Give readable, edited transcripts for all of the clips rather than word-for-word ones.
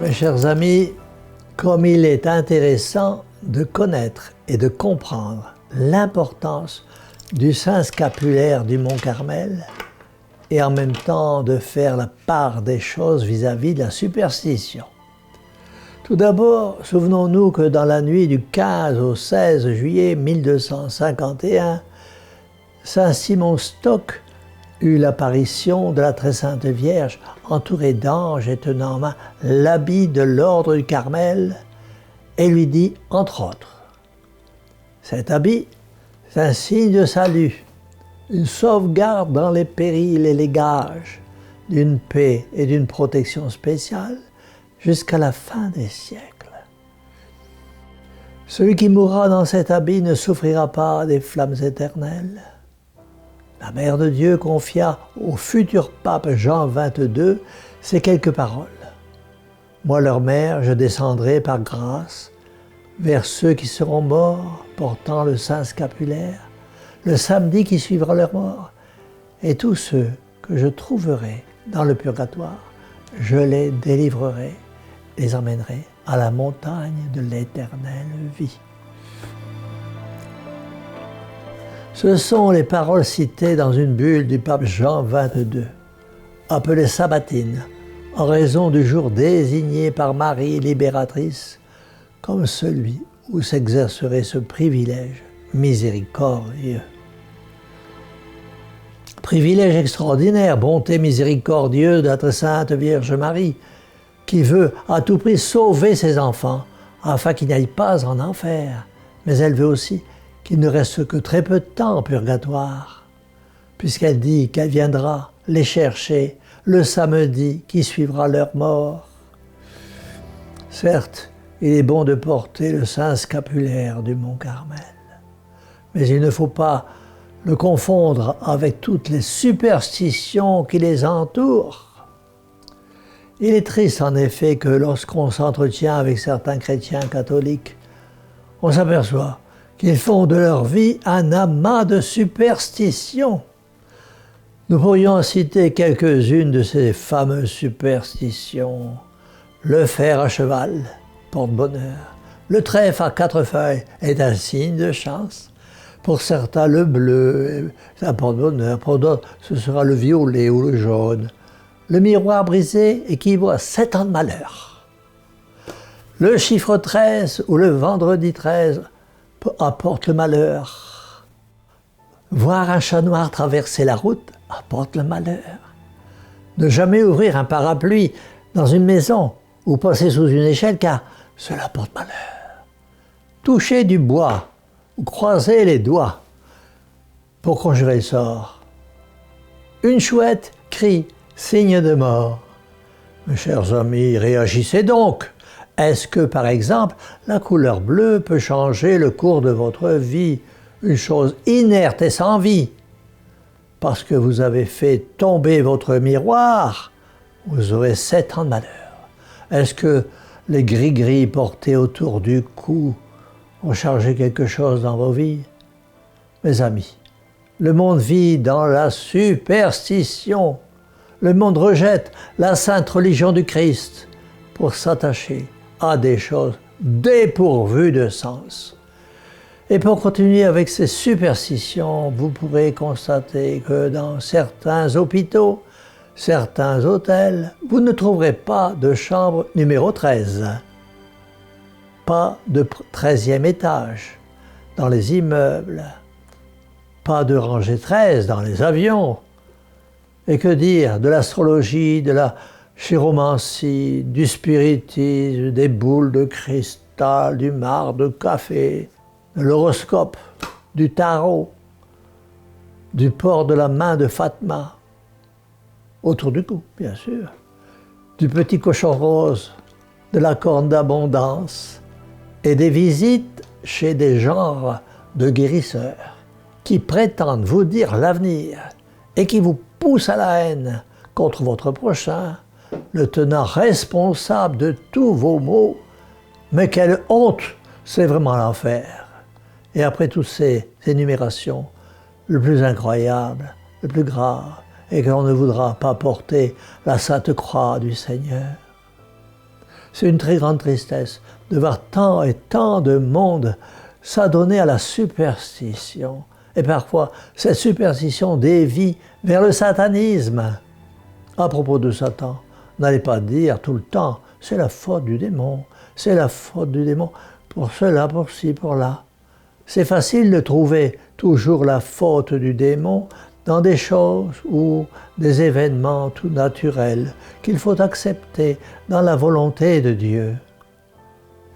Mes chers amis, comme il est intéressant de connaître et de comprendre l'importance du saint scapulaire du Mont Carmel et en même temps de faire la part des choses vis-à-vis de la superstition. Tout d'abord, souvenons-nous que dans la nuit du 15 au 16 juillet 1251, saint Simon Stock eut l'apparition de la très sainte Vierge entourée d'anges et tenant en main l'habit de l'ordre du Carmel et lui dit, entre autres, « Cet habit, c'est un signe de salut, une sauvegarde dans les périls et les gages, d'une paix et d'une protection spéciale jusqu'à la fin des siècles. Celui qui mourra dans cet habit ne souffrira pas des flammes éternelles. » La Mère de Dieu confia au futur pape Jean XXII ces quelques paroles. « Moi, leur mère, je descendrai par grâce vers ceux qui seront morts portant le saint scapulaire, le samedi qui suivra leur mort, et tous ceux que je trouverai dans le purgatoire, je les délivrerai, les emmènerai à la montagne de l'éternelle vie. » Ce sont les paroles citées dans une bulle du pape Jean XXII, appelée Sabbatine, en raison du jour désigné par Marie libératrice comme celui où s'exercerait ce privilège miséricordieux. Privilège extraordinaire, bonté miséricordieuse de la très sainte Vierge Marie, qui veut à tout prix sauver ses enfants afin qu'ils n'aillent pas en enfer, mais elle veut aussi qu'il ne reste que très peu de temps en purgatoire, puisqu'elle dit qu'elle viendra les chercher le samedi qui suivra leur mort. Certes, il est bon de porter le saint scapulaire du Mont Carmel, mais il ne faut pas le confondre avec toutes les superstitions qui les entourent. Il est triste en effet que lorsqu'on s'entretient avec certains chrétiens catholiques, on s'aperçoit qu'ils font de leur vie un amas de superstitions. Nous pourrions citer quelques-unes de ces fameuses superstitions. Le fer à cheval porte bonheur. Le trèfle à 4 feuilles est un signe de chance. Pour certains, le bleu, ça porte bonheur. Pour d'autres, ce sera le violet ou le jaune. Le miroir brisé équivaut à 7 ans de malheur. Le chiffre 13 ou le vendredi 13 apporte le malheur. Voir un chat noir traverser la route apporte le malheur. Ne jamais ouvrir un parapluie dans une maison ou passer sous une échelle car cela porte malheur. Toucher du bois ou croiser les doigts pour conjurer le sort. Une chouette crie signe de mort. Mes chers amis, réagissez donc. Est-ce que, par exemple, la couleur bleue peut changer le cours de votre vie, une chose inerte et sans vie? Parce que vous avez fait tomber votre miroir, vous aurez 7 ans de malheur. Est-ce que les gris-gris portés autour du cou ont changé quelque chose dans vos vies? Mes amis, le monde vit dans la superstition. Le monde rejette la sainte religion du Christ pour s'attacher à des choses dépourvues de sens. Et pour continuer avec ces superstitions, vous pourrez constater que dans certains hôpitaux, certains hôtels, vous ne trouverez pas de chambre numéro 13. Pas de 13e étage dans les immeubles. Pas de rangée 13 dans les avions. Et que dire de l'astrologie, de la chiromancie, du spiritisme, des boules de cristal, du marc de café, de l'horoscope, du tarot, du port de la main de Fatma, autour du cou, bien sûr, du petit cochon rose, de la corne d'abondance et des visites chez des genres de guérisseurs qui prétendent vous dire l'avenir et qui vous poussent à la haine contre votre prochain, le tenant responsable de tous vos maux. Mais quelle honte! C'est vraiment l'enfer. Et après toutes ces énumérations, le plus incroyable, le plus grave, est qu'on ne voudra pas porter la sainte croix du Seigneur. C'est une très grande tristesse de voir tant et tant de monde s'adonner à la superstition. Et parfois, cette superstition dévie vers le satanisme. À propos de Satan, n'allez pas dire tout le temps, c'est la faute du démon, c'est la faute du démon, pour cela, pour ci, pour là. C'est facile de trouver toujours la faute du démon dans des choses ou des événements tout naturels qu'il faut accepter dans la volonté de Dieu.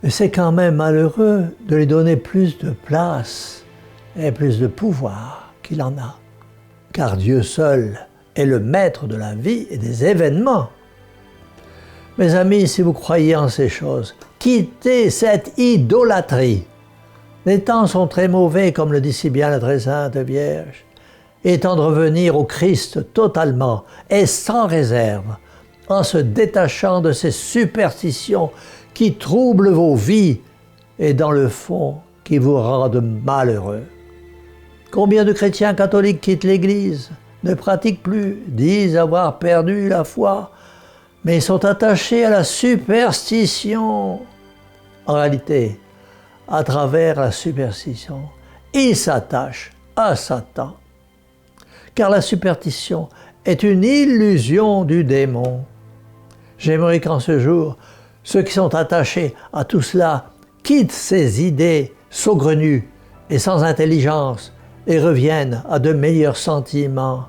Mais c'est quand même malheureux de lui donner plus de place et plus de pouvoir qu'il en a. Car Dieu seul est le maître de la vie et des événements. Mes amis, si vous croyez en ces choses, quittez cette idolâtrie. Les temps sont très mauvais, comme le dit si bien la très sainte Vierge. Et temps de revenir au Christ totalement et sans réserve, en se détachant de ces superstitions qui troublent vos vies et dans le fond qui vous rendent malheureux. Combien de chrétiens catholiques quittent l'Église, ne pratiquent plus, disent avoir perdu la foi, mais sont attachés à la superstition. En réalité, à travers la superstition, ils s'attachent à Satan. Car la superstition est une illusion du démon. J'aimerais qu'en ce jour, ceux qui sont attachés à tout cela quittent ces idées saugrenues et sans intelligence et reviennent à de meilleurs sentiments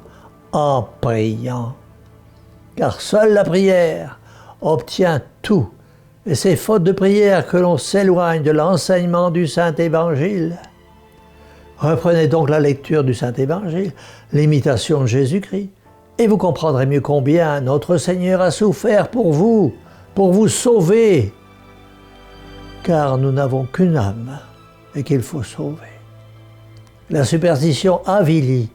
en priant. Car seule la prière obtient tout, et c'est faute de prière que l'on s'éloigne de l'enseignement du Saint-Évangile. Reprenez donc la lecture du Saint-Évangile, l'imitation de Jésus-Christ, et vous comprendrez mieux combien notre Seigneur a souffert pour vous sauver, car nous n'avons qu'une âme et qu'il faut sauver. La superstition avilit,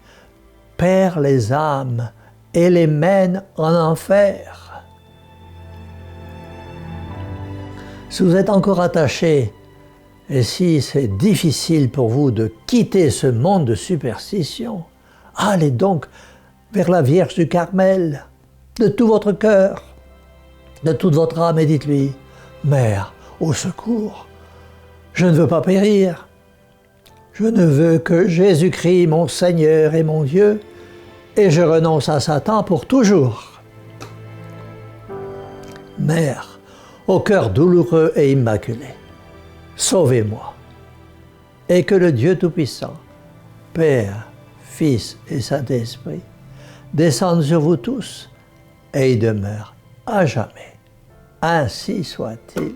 perd les âmes et les mène en enfer. Si vous êtes encore attaché, et si c'est difficile pour vous de quitter ce monde de superstition, allez donc vers la Vierge du Carmel, de tout votre cœur, de toute votre âme, et dites-lui, « Mère, au secours, je ne veux pas périr, je ne veux que Jésus-Christ, mon Seigneur et mon Dieu, et je renonce à Satan pour toujours. Mère, au cœur douloureux et immaculé, sauvez-moi, et que le Dieu Tout-Puissant, Père, Fils et Saint-Esprit, descendent sur vous tous et y demeurent à jamais. Ainsi soit-il.